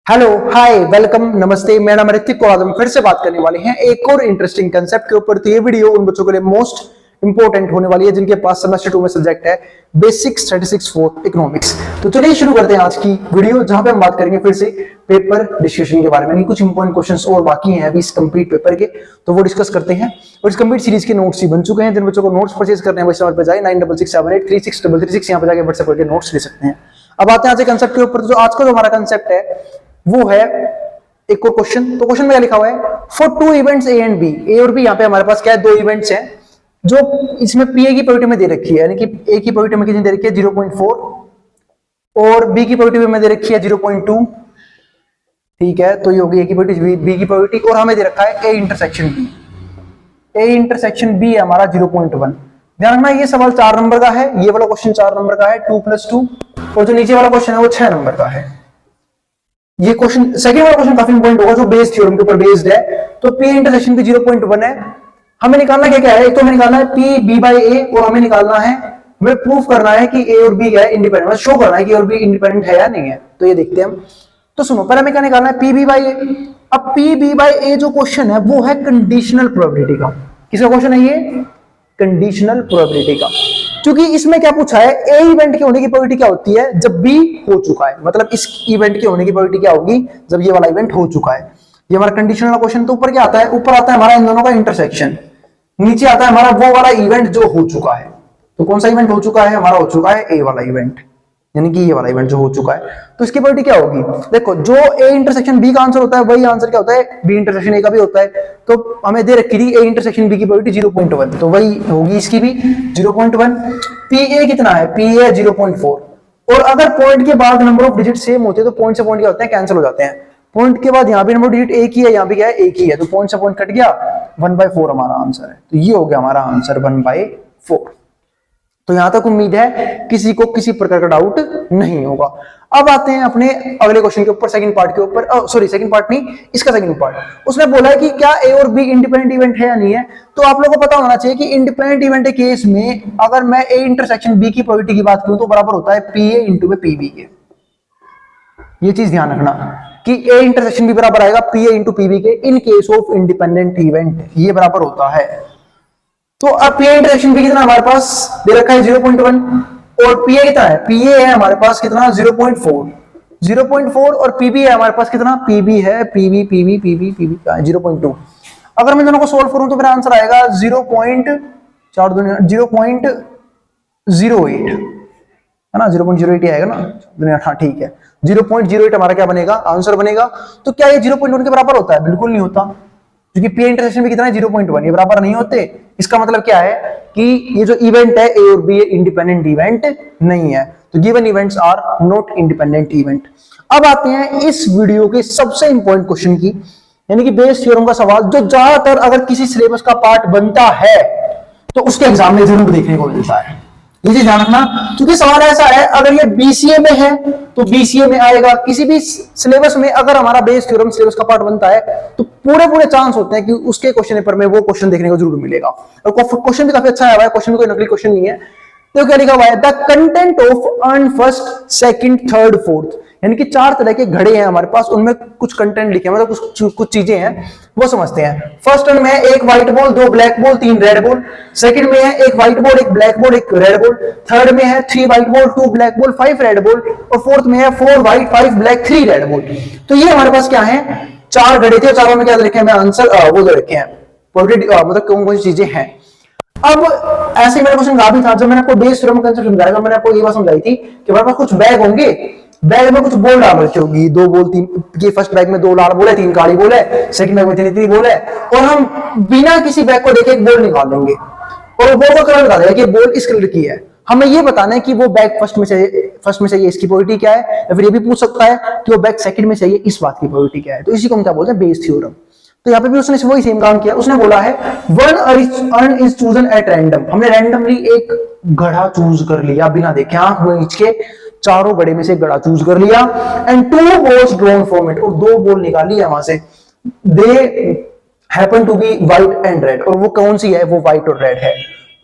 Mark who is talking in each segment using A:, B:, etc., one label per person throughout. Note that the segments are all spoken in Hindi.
A: हेलो हाय वेलकम नमस्ते। मेरा नाम ऋतिक और आज हम फिर से बात करने वाले हैं एक और इंटरेस्टिंग कंसेप्ट के ऊपर। तो ये वीडियो उन बच्चों के लिए मोस्ट इंपोर्टेंट होने वाली है जिनके पास सेमेस्टर 2 में सब्जेक्ट है बेसिक स्टैटिस्टिक्स फॉर इकोनॉमिक्स। तो चलिए शुरू करते हैं आज की वीडियो, जहां पे हम बात करेंगे फिर से पेपर डिस्कशन के बारे में। कुछ इंपॉर्टेंट क्वेश्चंस और बाकी हैं अभी इस कंप्लीट पेपर के, तो वो डिस्कस करते हैं। और इस कंप्लीट सीरीज के नोट्स ही बन चुके हैं। जिन बच्चों को नोट्स परचेज करने हैं नंबर पे जाए 9667836336 यहाँ पे जाके व्हाट्सएप करके नोट्स ले सकते हैं। अब आते हैं आज के कंसेप्ट के ऊपर। तो जो आज का जो हमारा कंसेप्ट है वो है एक और क्वेश्चन। तो क्वेश्चन में क्या लिखा हुआ है, for two events A and B. A और बी यहाँ पे हमारे पास क्या है, दो इवेंट्स हैं जो इसमें पी ए की प्रोबेबिलिटी में दे रखी है, यानी कि ए की प्रोबेबिलिटी में कितनी दे रखी है 0.4 और बी की प्रोबेबिलिटी में दे रखी है 0.2। ठीक है, तो ये होगी ए की प्रोबेबिलिटी, बी की प्रोबेबिलिटी, और हमें दे रखा है A intersection B. A intersection B है हमारा 0.1। ध्यान रखना ये सवाल 4 नंबर का है, ये वाला क्वेश्चन 4 नंबर का है 2 + 2, और जो नीचे वाला क्वेश्चन है वो 6 नंबर का है। ये क्वेश्चन सेकंड वाला क्वेश्चन काफी इंपॉर्टेंट होगा जो बेस थ्योरम के ऊपर बेस्ड है। तो पी इंटरसेक्शन भी 0.1 है। हमें निकालना क्या क्या है, एक तो हमें निकालना है पी बी बाई ए, और हमें निकालना है, हमें प्रूफ करना है कि ए और बी क्या है इंडिपेंडेंट, मतलब शो करना है कि ए और बी इंडिपेंडेंट है या नहीं है। तो ये देखते हैं हम। तो सुनो, पहले हमें क्या निकालना है, पी बी बाई ए। अब पी बी बाई ए जो क्वेश्चन है वो है कंडीशनल प्रोबेबिलिटी का। किसका क्वेश्चन है ये, कंडीशनल प्रोबेबिलिटी का। क्योंकि इसमें क्या पूछा है, ए इवेंट के होने की प्रोबेबिलिटी क्या होती है जब बी हो चुका है, मतलब इस इवेंट के होने की प्रोबेबिलिटी क्या होगी जब ये वाला इवेंट हो चुका है। ये हमारा कंडीशनल वाला क्वेश्चन। तो ऊपर क्या आता है, ऊपर आता है हमारा इन दोनों का इंटरसेक्शन, नीचे आता है हमारा वो वाला इवेंट जो हो चुका है। तो कौन सा इवेंट हो चुका है, हमारा हो चुका है ए वाला इवेंट, यानी कि ये वाला इवेंट जो हो चुका है। तो इसकी प्रोबेबिलिटी क्या होगी, देखो जो ए इंटरसेक्शन बी का आंसर होता है वही आंसर क्या होता है बी इंटरसेक्शन ए का भी होता है। तो हमें दे रखी थी ए इंटरसेक्शन बी की प्रोबेबिलिटी 0.1, तो वही होगी इसकी भी 0.1। पी ए कितना है, पी ए 0.4। और अगर पॉइंट के बाद नंबर ऑफ डिजिट सेम होते हैं तो पॉइंट से पॉइंट क्या होते हैं, कैंसिल हो जाते हैं। पॉइंट के बाद यहाँ भी नंबर डिजिट एक ही है, यहाँ भी क्या है एक ही है, तो पॉइंट से पॉइंट कट गया, 1/4 हमारा आंसर है। तो ये हो गया हमारा आंसर 1/4। तो यहां तक उम्मीद है किसी को किसी प्रकार का डाउट नहीं होगा। अब आते हैं अपने अगले क्वेश्चन के ऊपर, सेकंड पार्ट के ऊपर। सॉरी सेकंड पार्ट नहीं, इसका सेकंड पार्ट। उसने बोला है कि क्या ए और बी इंडिपेंडेंट इवेंट है या नहीं है। तो आप लोगों को पता होना चाहिए कि इंडिपेंडेंट इवेंट के केस में अगर मैं ए इंटरसेक्शन बी की प्रोबेबिलिटी की बात करूं तो बराबर होता है पी ए इंटू में पी बी के। ये चीज ध्यान रखना कि ए इंटरसेक्शन बी बराबर आएगा P A into P B के in case of independent event, ये बराबर होता है। तो अब पी ए इंटरसेक्शन बी कितना हमारे पास दे रखा है 0.1, और पी ए कितना है, पी ए है हमारे पास कितना 0.4 और पी बी है हमारे पास कितना, पी बी है पी बी 0.2। अगर मैं दोनों को सोल्व करूं तो मेरा आंसर आएगा 0.08 है ना, 0.08 ही आएगा ना। हाँ ठीक है, 0.08 हमारा क्या बनेगा, आंसर बनेगा। तो क्या ये 0.1 के बराबर होता है, बिल्कुल नहीं होता, क्योंकि पी इंटरसेक्शन में कितना है 0.1, ये बराबर नहीं होते। इसका मतलब क्या है कि ये जो इवेंट है ए और बी इंडिपेंडेंट इवेंट नहीं है। तो given events are not independent event. अब आते हैं इस वीडियो के सबसे इंपॉर्टेंट क्वेश्चन की, यानी कि बेस थ्योरम का सवाल, जो ज्यादातर अगर किसी सिलेबस का पार्ट बनता है तो उसके एग्जाम में जरूर देखने को मिलता है। ये ध्यान रखना, क्योंकि सवाल ऐसा है अगर ये बीसीए में है तो बीसीए में आएगा। किसी भी सिलेबस में अगर हमारा बेस थ्योरम सिलेबस का पार्ट बनता है तो पूरे चांस होते हैं कि उसके क्वेश्चन पेपर में वो क्वेश्चन देखने को जरूर मिलेगा। और क्वेश्चन भी काफी अच्छा आया हुआ है, क्वेश्चन भी कोई नकली क्वेश्चन नहीं है। तो क्या लिखा हुआ है, the content of earn first second third fourth, यानी कि 4 तरह के घड़े हैं हमारे पास, उनमें कुछ कंटेंट लिखे हैं, मतलब कुछ चीजें हैं वो समझते हैं। फर्स्ट में है एक white ball, 2 black ball, 3 red ball. Second में है एक व्हाइट बॉल, एक ब्लैक बॉल, एक रेड बॉल। थर्ड में है 3 white ball, 2 black ball, 5 red ball. और फोर्थ में है 4 व्हाइट, 5 ब्लैक, 3 रेड बॉल। तो ये हमारे पास क्या है, 4 घड़े थे, चारों में क्या लिखे हैं, आंसर वो जो लिखे हैं मतलब कौन कौन सी चीजें हैं। अब ऐसे मेरा क्वेश्चन भी था, जब मैंने आपको बेस थ्योरम कंसेप्ट समझाया, मैंने आपको ये बात समझाई थी कि हमारे पास कुछ बैग होंगे, बैग में कुछ बॉल डाल रखी होगी, 2 बॉल 3, ये फर्स्ट बैग में 2 लाल बॉल है, 3 काली बॉल है, सेकंड बैग में 3 बॉल है, और हम बिना किसी बैग को देखे एक बॉल निकाल लेंगे और वो बॉल का कलर बता देगा कि बॉल इस कलर की है। हमें ये बताना है कि वो बैग फर्स्ट में चाहिए इसकी प्रोबेबिलिटी क्या है, या फिर ये भी पूछ सकता है कि वो बैग सेकंड में चाहिए इस बात की प्रोबेबिलिटी क्या है। तो इसी को हम क्या बोलते हैं, बेस थ्योरम। तो यहाँ पे भी उसने वही सेम काम किया। उसने बोला है one earn is chosen at random, हमने रैंडमली एक घड़ा चूज कर लिया बिना देखे, आंख मीच के 4 घड़े में से एक घड़ा चूज कर लिया। And 2 balls drawn from it, और 2 बॉल निकाली है वहां से। They happen to be white and red, और वो कौन सी है, वो व्हाइट और रेड है।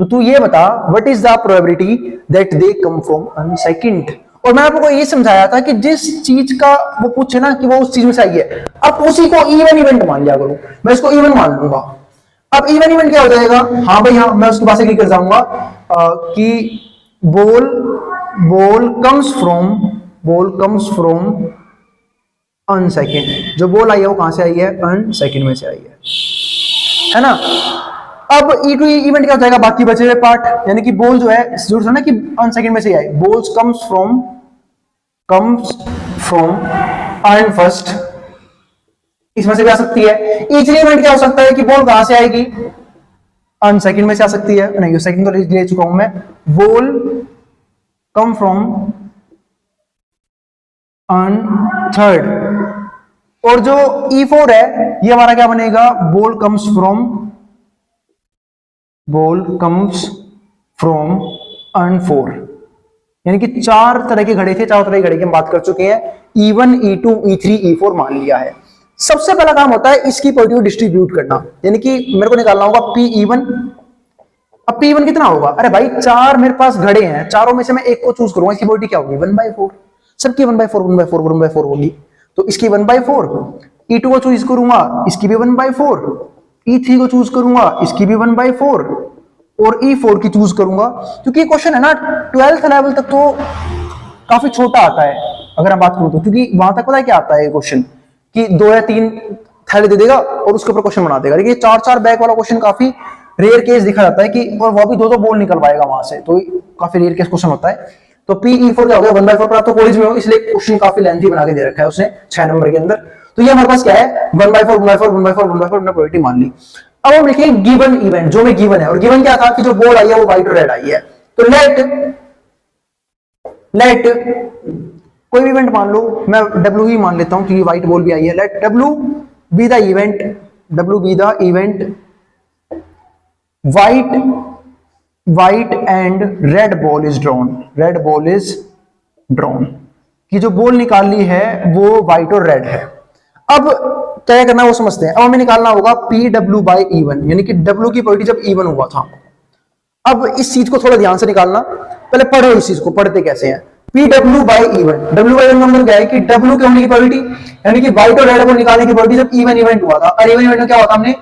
A: तो तू ये बता what is the probability that they come from second, और मैं आपको ये समझाया था कि जिस चीज का वो पूछे ना कि वो उस चीज में से आई है, अब उसी को इवन इवेंट मान लिया करो, मैं इसको इवन मान लूंगा। अब इवन इवेंट क्या हो जाएगा, हाँ भाई हाँ, मैं उसके पास एग्री कर जाऊंगा कि ball ball comes from urn second. जो बॉल आई है वो कहां से आई है, अन सेकेंड में से आई है ना। अब ई टू इवेंट क्या हो जाएगा, बाकी बचे हुए पार्ट, यानी कि बॉल जो है जरूर है ना कि अन सेकेंड में से आई, balls comes from urn first, इसमें से भी आ सकती है। ई थ्री इवेंट क्या हो सकता है कि बॉल कहां से आएगी, अन सेकेंड में से आ सकती है, नहीं सेकेंड तो ले चुका हूं मैं, ball come from urn third. और जो E4 है ये हमारा क्या बनेगा, ball comes from urn four. यानी कि चार तरह के घड़े थे, चार तरह के घड़े की हम बात कर चुके हैं, E1 E2 E3 E4 मान लिया है। सबसे पहला काम होता है इसकी प्रोबेबिलिटी को डिस्ट्रीब्यूट करना, यानी कि मेरे को निकालना होगा P1। अब P1 कितना होगा, अरे भाई चार मेरे पास घड़े हैं, चारों में से मैं एक को चूज करूंगा, इसकी प्रोबेबिलिटी क्या होगी 1/4, सबकी 1/4 होगी, तो इसकी 1/4। E2 को चूज करूंगा, इसकी भी 1/4, E3 को चूज करूंगा, इसकी भी 1/4, और E4 की चूज करूंगा। क्योंकि ये क्वेश्चन है ना 12th लेवल तक तो काफी छोटा आता है अगर हम बात करूं तो, क्योंकि वहां तक पता है क्या आता है ये क्वेश्चन कि 2 या 3 थैले दे देगा और उसके ऊपर क्वेश्चन बना देगा, लेकिन 4-4 बैक वाला क्वेश्चन काफी रेयर केस दिखा जाता है कि, और वो भी 2-2 बॉल निकल पाएगा वहां से, तो काफी रेयर केस क्वेश्चन होता है। तो PE4 क्या हो गया 1/4 पर, आप तो कॉलेज में हो इसलिए क्वेश्चन काफी लेंथी बना के दे रखा है उसने 6 नंबर के अंदर। तो ये हमारे पास क्या है 1/4 हमने प्रोबेबिलिटी मान ली। अब हम लिखेंगे गिवन इवेंट, जो में गिवन है, और गिवन क्या था कि जो बॉल आई है वो व्हाइट और रेड आई है। तो लेट कोई भी इवेंट मान लो, मैं W ही मान लेता हूं क्योंकि व्हाइट बॉल भी आई है। Let W be the event white and red ball is drawn, कि जो बॉल निकाली है वो व्हाइट और रेड है। अब क्या करना है वो समझते हैं। अब हमें निकालना होगा PW/E1, यानी कि W की प्रोबेबिलिटी जब E1 हुआ था। अब इस चीज को थोड़ा ध्यान से निकालना, पहले पढ़ो इस चीज को, पढ़ते कैसे हैं। PW/E1, W/E1 मतलब क्या है कि W के होने की प्रोबेबिलिटी, यानी कि व्हाइट और रेड बॉल निकालने की प्रोबेबिलिटी जब इवन इवेंट हुआ था। और इवन इवेंट में क्या हुआ था, हमने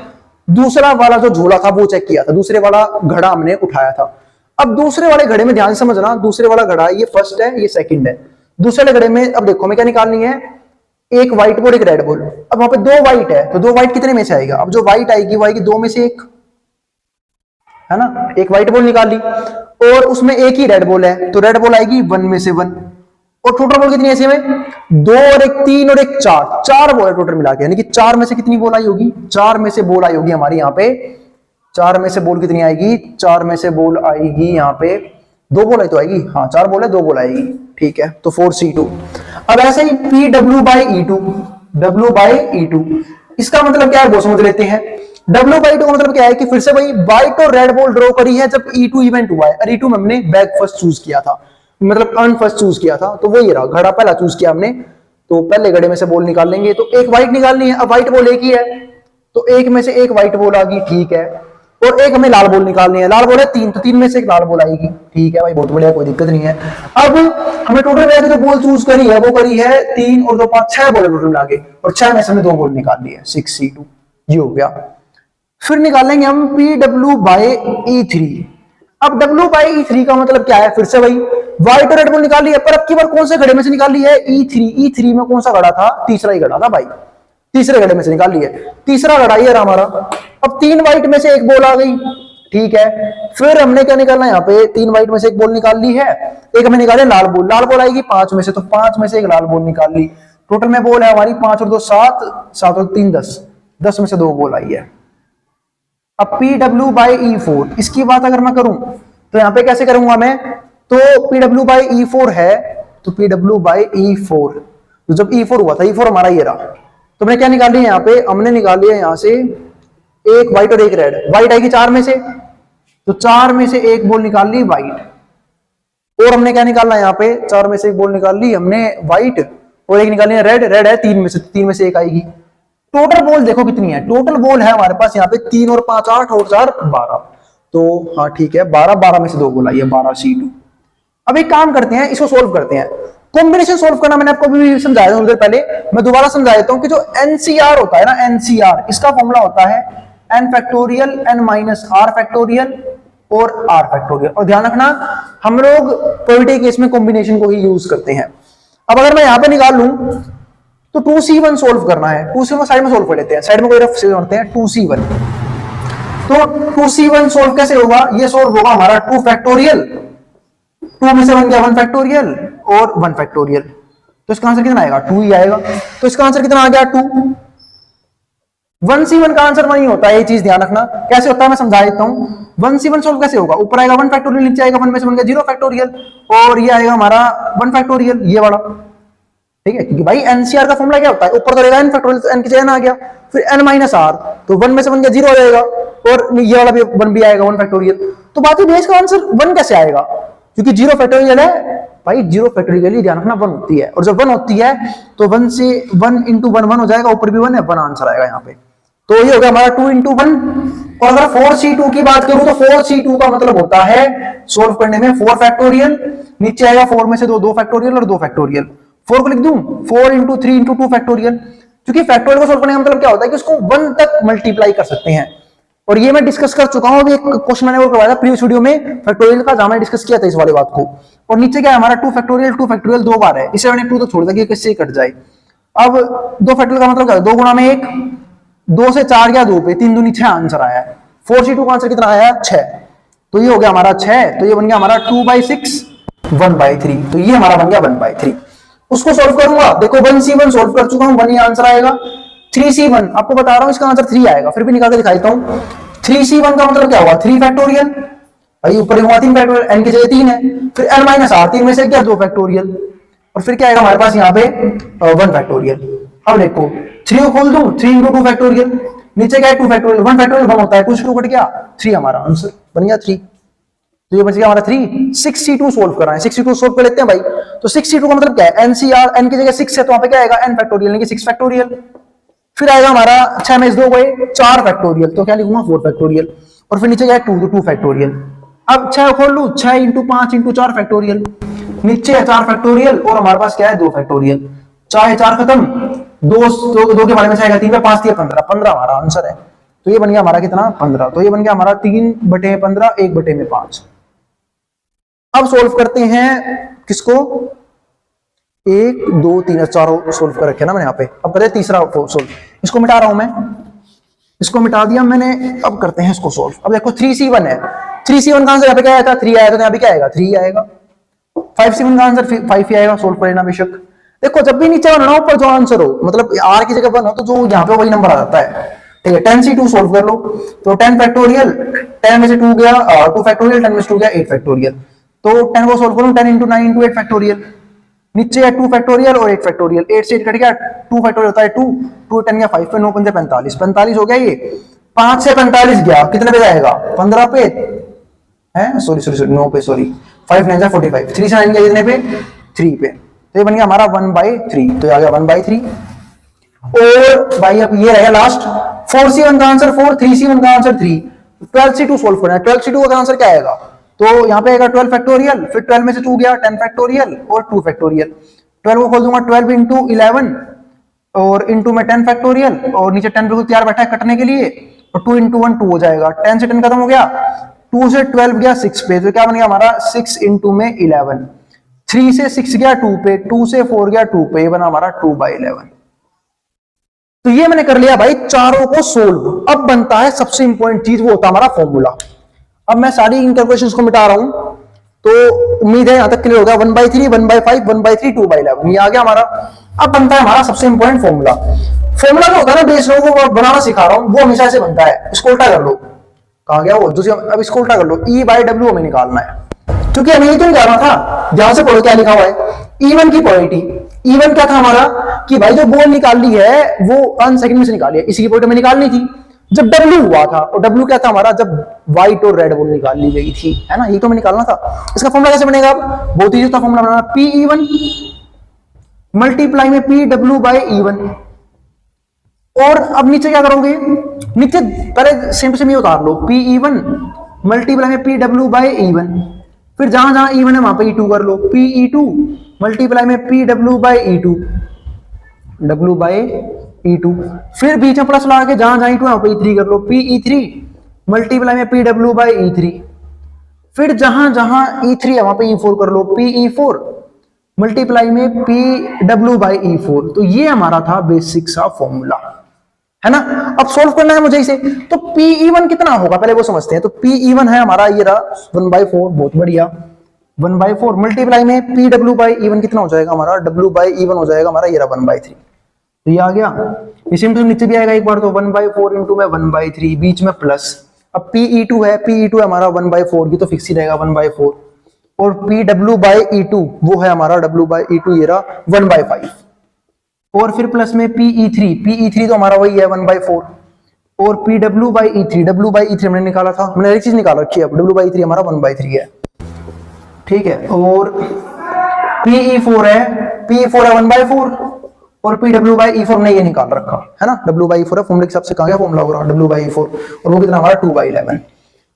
A: दूसरा वाला जो झोला था वो चेक किया था, दूसरे वाला घड़ा हमने उठाया था। अब दूसरे वाले घड़े में ध्यान समझना, दूसरे वाला घड़ा ये फर्स्ट है ये सेकंड है। दूसरे वाले घड़े में अब देखो हमें क्या निकालनी है, एक व्हाइट बॉल एक रेड बॉल। अब वहां पे 2 व्हाइट है तो 2 व्हाइट कितने में से आएगा, अब जो व्हाइट आएगी वो आएगी 2 में से 1, है ना। एक व्हाइट बॉल निकाल ली और उसमें एक ही रेड बॉल है तो रेड बॉल आएगी 1 में से 1। और टोटल बॉल कितनी ऐसे में 2 और 1 3 और 1 4 बॉल है टोटल मिला के, यानी कि 4 में से कितनी बॉल आई होगी, 4 में से बॉल आई होगी हमारी यहाँ पे, 4 में से बॉल कितनी आएगी, 4 में से बॉल आएगी यहाँ पे 2 बॉल आई तो आएगी, हाँ 4 बॉल है 2 बॉल आएगी, ठीक है। तो 4C2। अब ऐसे ही PW/E2, इसका मतलब क्या है वो समझ लेते हैं। W/2 का मतलब क्या है कि फिर से भाई व्हाइट और रेड बॉल ड्रॉ करी है जब E2 इवेंट हुआ है, और E2 में हमने बैक फर्स्ट चूज किया था, मतलब अर्न फर्स्ट चूज किया था, तो वो ये रहा घड़ा पहला चूज किया हमने। तो पहले घड़े में से बॉल निकाल लेंगे, तो एक व्हाइट निकालनी है। अब व्हाइट बॉल एक ही है तो एक में से एक व्हाइट बॉल आ गई, ठीक है। और एक हमें लाल बॉल निकालनी है, लाल बॉल है 3 तो 3 में से एक लाल बॉल आएगी, ठीक है भाई बहुत बढ़िया, कोई दिक्कत नहीं है। अब हमें टोटल मिला के जो बॉल चूज करी है वो करी है 3 और 2 5 6 बॉल टोटल मिला के, और 6 में से हमने 2 बॉल निकाल ली है, 6C2 ये हो गया। फिर निकालेंगे हम PW/E3। अब W/E3 का मतलब क्या है, फिर से भाई व्हाइट और रेड बॉल निकाल ली है, पर अब की बार कौन से घड़े में से निकाल ली है, E3 में कौन सा घड़ा था, तीसरा ही घड़ा था भाई, तीसरे घड़े में से निकाल ली है, तीसरा घड़ा ये रहा हमारा। अब 3 व्हाइट में से एक बॉल आ गई, ठीक है। फिर हमने क्या निकालना है यहाँ पे, 3 व्हाइट में से एक बॉल निकाल ली है, एक हमें निकाले लाल बॉल, लाल बॉल आएगी 5 में से, तो 5 में से एक लाल बॉल निकाल ली। टोटल में बॉल है हमारी 5 और 2 7, 7 और 3 10, 10 में से 2 बॉल आई है। अब PW/E4 इसकी बात अगर मैं करूं तो यहां पे कैसे करूंगा मैं, तो PW/E4 है, तो PW/E4 तो जब E4 हुआ था, E4 हमारा ये रहा, तो हमने क्या निकाल लिया यहाँ पे, हमने निकाल लिया यहाँ से एक व्हाइट और एक रेड, व्हाइट आएगी 4 में से, तो 4 में से एक बॉल निकाल ली व्हाइट, और हमने क्या निकालना है यहाँ पे, 4 में से एक बॉल निकाल ली हमने व्हाइट, और एक निकाली है रेड, रेड है 3 में से, 3 में से एक आएगी। टोटल बॉल देखो कितनी है, टोटल बॉल है हमारे पास यहाँ पे 3 और 5 8 और 4 12, तो हाँ ठीक है 12 में से 2 बॉल आई है 12C2। अब एक काम करते हैं, इसको सोल्व करते हैं। कॉम्बिनेशन सोल्व करना मैंने आपको भी समझाया था थोड़ी देर पहले, मैं दोबारा समझा देता हूं कि जो एनसीआर होता है ना, एनसीआर, इसका फॉर्मूला होता है n factorial n minus R factorial और r फैक्टोरियल। और ध्यान रखना हम लोग प्रोबेबिलिटी केस में कॉम्बिनेशन को ही यूज करते हैं। अब अगर मैं यहां पे निकाल लूं तो 2c1 सोल्व करना है, 2c1 साइड में सोल्व कर लेते हैं, साइड में कोई रफ से करते हैं 2c1। तो 2c1 सोल्व कैसे होगा, ये सोल्व होगा हमारा 2 फैक्टोरियल, 2 में से बन गया 1 फैक्टोरियल और 1 फैक्टोरियल, तो इसका आंसर कितना आएगा, 2 ही आएगा। तो इसका आंसर कितना आ गया, 2। 1c1 का आंसर वही होता है, ये चीज ध्यान रखना। कैसे होता है मैं समझा देता हूं। 1c1 सोल्व कैसे होगा, ऊपर आएगा 1 फैक्टोरियल, नीचे आएगा 1 में से बन गया 0 फैक्टोरियल और ये आएगा हमारा 1 फैक्टोरियल, ये वाला, ठीक है। क्योंकि भाई एनसीआर का फॉर्मूला क्या होता है, ऊपर तो रहेगा n फैक्टोरियल, n की जगह n आ गया, फिर n माइनस आर, तो 1 में से बन गया 0 हो जाएगा और ये वाला भी 1 भी आएगा 1 फैक्टोरियल। तो बात ये इसका आंसर 1 कैसे आएगा, क्योंकि 0 फैक्टोरियल है भाई, 0 फैक्टोरियल ही ध्यान रखना 1 होती है, और जब 1 होती है तो 1 से 1 इंटू 1 1 हो जाएगा, ऊपर भी 1 है, 1 आंसर आएगा यहाँ पे। तो ये हो गया हमारा 2 इंटू 1। और अगर 4c2 की बात करूं तो 4c2 का मतलब होता है सोल्व करने में 4 फैक्टोरियल, नीचे आएगा 4 में से 2 फैक्टोरियल और 2 फैक्टोरियल। 4 को लिख दूं 4 इंटू 3 इंटू 2 फैक्टोरियल, क्योंकि फैक्टोरियल को सोल्व करने का मतलब क्या होता है कि उसको 1 तक मल्टीप्लाई कर सकते हैं। और ये मैं डिस्कस कर चुका हूं, अभी एक क्वेश्चन मैंने वो करवाया था प्रीवियस वीडियो में फैक्टोरियल का, जहां मैंने डिस्कस किया था इस वाले बात को। और नीचे क्या है हमारा 2 फैक्टोरियल 2 बार है, इसे मैंने 2 तक छोड़ दिया कि किससे कट जाए। अब 2 फैक्टोरियल का मतलब क्या है, 2 गुणा में 1, 2 से 4 गया 2 पे, 3 दूनी 6 आंसर आया है। 4c2 का आंसर कितना आया है, 6। तो ये हो गया हमारा 6, तो ये बन गया हमारा 2/6 1/3, तो ये हमारा बन गया 1/3। उसको सोल्व करूंगा, देखो 1c1 सोल्व कर चुका हूं, 1 ही आंसर आएगा। 3c1 आपको बता रहा हूं इसका आंसर 3 आएगा, फिर भी निकाल के दिखाता हूं। 3c1 का मतलब क्या हुआ, 3 फैक्टोरियल, भाई ऊपर हुआ 3 फैक्टोरियल, n की जगह 3 है, फिर n माइनस आर, 3 में से क्या 2 फैक्टोरियल, और फिर क्या आएगा हमारे पास यहाँ पे 1 फैक्टोरियल। अब देखो 3 को खोल दूं, 3 इंटू 2 फैक्टोरियल, नीचे क्या है 2 फैक्टोरियल, 1 फैक्टोरियल 1 होता है, 2 से 2 कट गया 3, हमारा आंसर बन गया 3। तो ये बच गया हमारा 3। 6c2 सोल्व कर रहे हैं, 6c2 सोल्व कर लेते हैं भाई। तो 6c2 का मतलब क्या है, एनसीआर, n की जगह 6 है तो वहां पे क्या आएगा n फैक्टोरियल, यानी कि 6 फैक्टोरियल। फिर आएगा हमारा 6 में 2 गए 4 फैक्टोरियल, तो क्या लिखूंगा 4 फैक्टोरियल, और फिर नीचे क्या है 2, तो 2 फैक्टोरियल। अब 6 खोल लूं, 6 इंटू 5 इंटू 4 फैक्टोरियल, नीचे है 4 फैक्टोरियल और हमारे पास क्या है 2 फैक्टोरियल। 4 खत्म, 2 के बारे में आएगा 3 पे 5 दिया 15, 15 हमारा आंसर है। तो ये बन गया हमारा कितना 15, तो ये बन गया हमारा 3/15 1/5। अब सोल्व करते हैं किसको, 1 2 3 4 सोल्व कर रखे ना मैंने यहाँ पे। अब करते हैं तीसरा सोल्व, इसको मिटा रहा हूं मैं, इसको मिटा दिया मैंने। अब करते हैं इसको सोल्व। अब देखो 3c1 है, 3c1 का आंसर यहाँ पे क्या आया था 3 आया था, यहाँ पे क्या आएगा 3 आएगा। 5c1 का आंसर 5 ही आएगा, सोल्व कर लेना बेशक। देखो जब भी नीचे बनना ऊपर जो आंसर हो, मतलब r की जगह 1 हो तो जो यहाँ पे वही नंबर आ जाता है, ठीक है। 10c2 सोल्व कर लो, तो 10 फैक्टोरियल, 10 में से 2 गया 2 फैक्टोरियल, 10 में से 2 गया 8 फैक्टोरियल। तो 10 को सोल्व करूं, 10 इंटू 9 इंटू 8 फैक्टोरियल, नीचे है 2 फैक्टोरियल और 8 फैक्टोरियल, 8 से 8 कट गया, 2 फैक्टोरियल होता है 2, 2 10 गया 5 पे, 9 पंजे 45, 45 हो गया ये। 5 से 45 गया कितने पे जाएगा 15 पे, है सॉरी 9 पे, सॉरी 5 9 45, 3 से 9 गया कितने पे 3 पे, तो ये बन गया हमारा 1/3, तो ये आ गया 1/3। और भाई अब ये रहेगा लास्ट 4c1 का आंसर 4, 3c1 का आंसर 3, 12c2 सोल्व करना है। 12c2 का आंसर क्या आएगा, तो यहाँ पे आएगा 12 फैक्टोरियल, फिर 12 में से 2 गया 10 फैक्टोरियल और 2 फैक्टोरियल। 12 को खोल दूंगा 12 इंटू 11 और इंटू में 10 फैक्टोरियल, और नीचे 10 बिल्कुल तैयार बैठा है कटने के लिए, और 2 इंटू 1 2 हो जाएगा। 10 से 10 खत्म हो गया, 2 से 12 गया 6 पे, तो क्या बन गया हमारा 6 इंटू में 11, 3 से 6 गया 2 पे, 2 से 4 गया 2 पे, ये बना हमारा 2/11। तो ये मैंने कर लिया भाई चारों को सोल्व। अब बनता है सबसे इंपॉर्टेंट चीज, वो होता है हमारा फॉर्मूला। अब मैं सारी इन कैलकुलेशंस को मिटा रहा हूं, तो उम्मीद है यहां तक क्लियर होगा। 1/3 1/5 1/3 2/11 ये आ गया हमारा। अब बनता है हमारा सबसे इंपॉर्टेंट फॉर्मूला। फॉर्मूला जो होता है ना, बेस लोगों को बनाना सिखा रहा हूं, वो हमेशा से बनता है। इसको उल्टा कर लो, कहां गया वो दूसरी, अब इसको उल्टा कर लो, E/W हमें निकालना है, क्योंकि हमें ये तो निकालना था। ध्यान से पढ़ो क्या लिखा हुआ है, E1 की प्रोबेबिलिटी। E1 क्या था हमारा कि भाई जो बॉल निकाल ली है वो 1 सेकंड में से निकाली है, इसी की प्रोबेबिलिटी में निकालनी थी जब W हुआ था। और W क्या था हमारा, जब व्हाइट और रेड बॉल निकाल ली गई थी, है ना, ये तो हमें निकालना था। इसका फॉर्मूला कैसे बनेगा, अब बहुत ही फॉर्मूला बनाना, PE1 मल्टीप्लाई में PW/E1। और अब नीचे क्या करोगे, नीचे पहले सेम टू सेम ये उतार लो, PE1 मल्टीप्लाई में PW/E1, फिर जहां जहां E1 है वहां पे E2 कर लो, PE2 मल्टीप्लाई में PW by E2, W by E2। फिर बीच में प्लस लगा के जहां जहां E2 है वहां पे E3 कर लो, PE3 मल्टीप्लाई में PW बाई E3। फिर जहां जहां E3 है वहां पे E4 कर लो, PE4 मल्टीप्लाई में PW बाई E4। तो ये हमारा था बेसिक सा फॉर्मूला, है ना। अब सॉल्व करना है मुझे इसे, तो PE1 कितना होगा पहले वो समझते हैं। तो PE1 है हमारा ये रहा 1/4, बहुत बढ़िया, 1/4 मल्टीप्लाई में PW बाई E1 कितना हो जाएगा हमारा, W बाई E1 हो जाएगा हमारा ये रहा 1/3। तो ये आ गया, इसी में नीचे भी आएगा एक बार, तो 1/4 इंटू में 1/3 बीच में प्लस। अब PE2 है, PE2 है हमारा 1/4, ये तो फिक्स ही रहेगा 1/4, और PW बाई E2 वो है हमारा W बाई E2 ये रहा 1/5, और फिर प्लस में PE3 तो हमारा वही है 1/4, और PW by E3, W by E3 हमने निकाला था, हमने एक चीज निकाल रखी है, W बाई E3 हमारा 1/3 है, ठीक है। और PE4 है 1/4, और PW बाई E4 ने ये निकाल रखा है ना, W बाई E4 है, फॉर्मूले के हिसाब से कहा गया फॉर्मूला हो रहा W बाई E4, और वो कितना हमारा 2/11।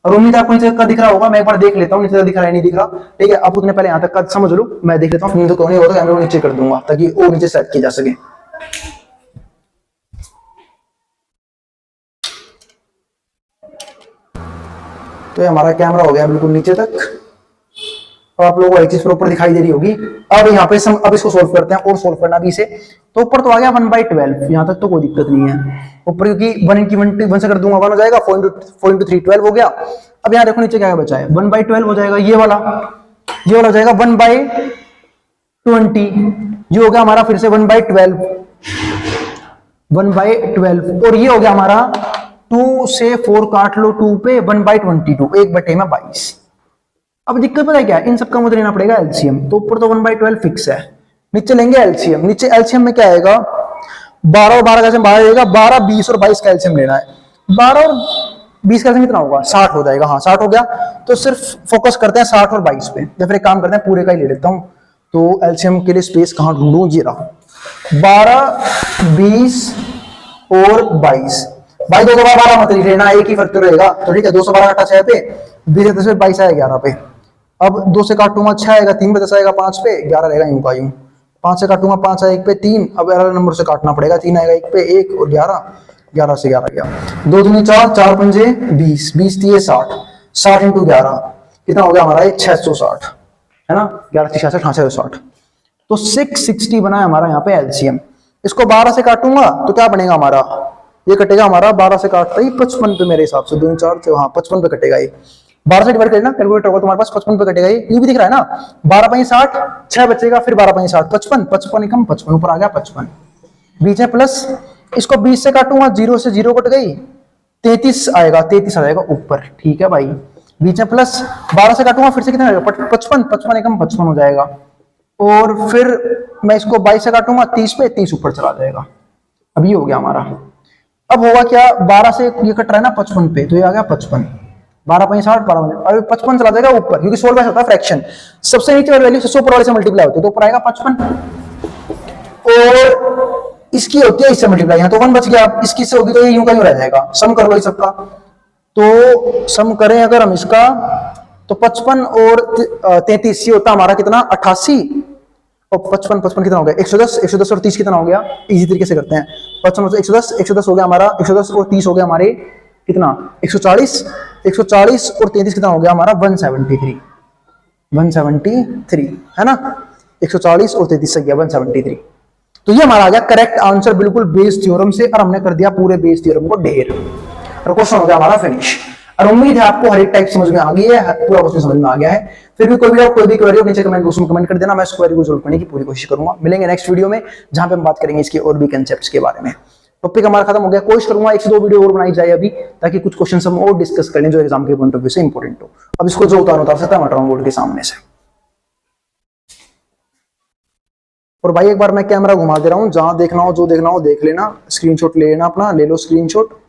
A: और उम्मीद है आपको नीचे का दिख रहा होगा, मैं एक बार देख लेता हूँ नीचे दिख रहा है नहीं दिख रहा, ठीक है। आप उतने पहले यहाँ तक का समझ लो, मैं देख लेता हूँ, तो कौन नहीं होगा तो नीचे कर दूंगा ताकि वो नीचे सेट किया जा सके। तो ये हमारा कैमरा हो गया बिल्कुल नीचे तक, और आप लोगों को एक चीज प्रॉपर दिखाई दे रही होगी। अब यहाँ पे अब इसको सोल्व करते हैं, और सोल्व करना भी इसे, तो ऊपर तो आ गया 1/12, यहाँ तक तो कोई दिक्कत नहीं है ऊपर, क्योंकि 1 से कर दूंगा 1 हो जाएगा, 4 into 3 12 हो गया। अब यहाँ देखो नीचे क्या बचा है, 1/12 हो जाएगा, ये वाला हो जाएगा 1/20, ये हो गया हमारा फिर से 1/12, और ये हो गया हमारा 2 से 4 काट लो 2 पे 1/22, 1/22। अब दिक्कत पता है क्या है, इन सबका मुझे लेना पड़ेगा एलसीएम, तो ऊपर तो 1/12 फिक्स है, नीचे लेंगे एलसीएम। नीचे एलसीएम में क्या आएगा, 12 और 12 का 12 आएगा, 12, 20 और 22 का एलसीएम लेना है। 12 और 20 का एलसीएम कितना होगा, 60 हो जाएगा, हाँ 60 हो गया। तो सिर्फ फोकस करते हैं 60 और 22 पे, या फिर एक काम करते हैं पूरे का ही ले लेता हूं। तो एलसीएम के लिए स्पेस कहां ढूंढूं, ये रहा 12, 20 और 22। भाई 2 बार 12 मत लिख लेना, एक ही फैक्टर रहेगा, तो ठीक है। 212 काटा 6 पे, 20 10 पे 22 आएगा 11 पे। अब 2 से काटूंगा 6 आएगा, 3 पे 10 आएगा 5 पे, 11 रहेगा यूं का यूं। 5 से काटूंगा 5 आएगा 1 पे 3, अब 11 नंबर से काटना पड़ेगा, 3 आएगा 1 पे 1 और 11, 11 से 11 गया, 2 दूनी 4, 4 पंजे 20, 20 दिए 60, 60 इंटू 11 कितना हो गया हमारा, ये 660 है ना, 11 66 660। तो 660 बना है हमारा यहाँ पे एलसीएम। इसको 12 से काटूंगा तो क्या बनेगा हमारा, ये कटेगा हमारा 12 से काटता ही 55 पे, मेरे हिसाब से 2 4 हाँ 55 पे कटेगा ये। 12 से डिवाइड करना कैलकुलेटर होगा तुम्हारे पास, 55 पे कटेगा ये भी दिख रहा है ना। 12 5 60, 6 बचेगा, फिर 12 5 60 55, 55 कम 55 ऊपर आ गया 55, बीच में प्लस। इसको 20 से काटूंगा, 0 से 0 कट गई, 33 आएगा, 33 आ जाएगा ऊपर, ठीक है भाई। बीच में प्लस, 12 से काटूंगा फिर से कितना आएगा 55, 55 कम 55 हो जाएगा, और फिर मैं इसको 22 से काटूंगा 30 पे, 30 ऊपर चला जाएगा। अब ये हो गया हमारा। अब होगा क्या, 12 से ये कट रहा है ना 55 पे, तो ये आ गया 55, 12 5 60 12, और 55 चला जाएगा ऊपर, क्योंकि 16 होता है फ्रैक्शन, सबसे नीचे वाली वैल्यू सबसे ऊपर वाले से मल्टीप्लाई होती है, तो ऊपर आएगा 55, और इसकी होती है इससे मल्टीप्लाई, यहाँ तो 1 बच गया, इसकी से होगी तो ये यूं का यूं रह जाएगा। सम कर लो इस सबका, तो सम करें अगर हम इसका, तो 55 और 33 ये होता हमारा कितना 88, और 55 कितना हो गया 110, 110 और 30 कितना हो गया, इजी तरीके से करते हैं। 55 110 हो गया हमारा, 110 और 30 हो गया हमारे कितना 140, 140 और 33 कितना हो गया हमारा 173, 173 है ना, 140 और 33 से गया 173। तो ये हमारा आ गया करेक्ट आंसर बिल्कुल बेस थ्योरम से, और हमने कर दिया पूरे बेस थ्योरम को ढेर, और क्वेश्चन हो गया हमारा फिनिश। और उम्मीद है आपको हर एक टाइप समझ में आ गई है, पूरा क्वेश्चन समझ में आ गया है। फिर भी कोई भी क्वेरी हो नीचे कमेंट बॉक्स में कमेंट कर देना, मैं इस क्वेरी को सोल्व करने की पूरी कोशिश करूंगा। मिलेंगे नेक्स्ट वीडियो में, जहां पे हम बात करेंगे इसके और भी कंसेप्ट्स के बारे में। टॉपिक हमारा खत्म हो गया, कोशिश करूंगा 1 से 2 वीडियो और बनाई जाए अभी, ताकि कुछ क्वेश्चन हम और डिस्कस कर लें जो एग्जाम के पॉइंट ऑफ व्यू से इंपॉर्टेंट हो। अब इसको जो उतार सकता है मटराउंड बोर्ड के सामने से। और भाई एक बार मैं कैमरा घुमा दे रहा हूं, जहां देखना हो जो देखना हो देख लेना, स्क्रीनशॉट ले लेना अपना, ले लो स्क्रीनशॉट।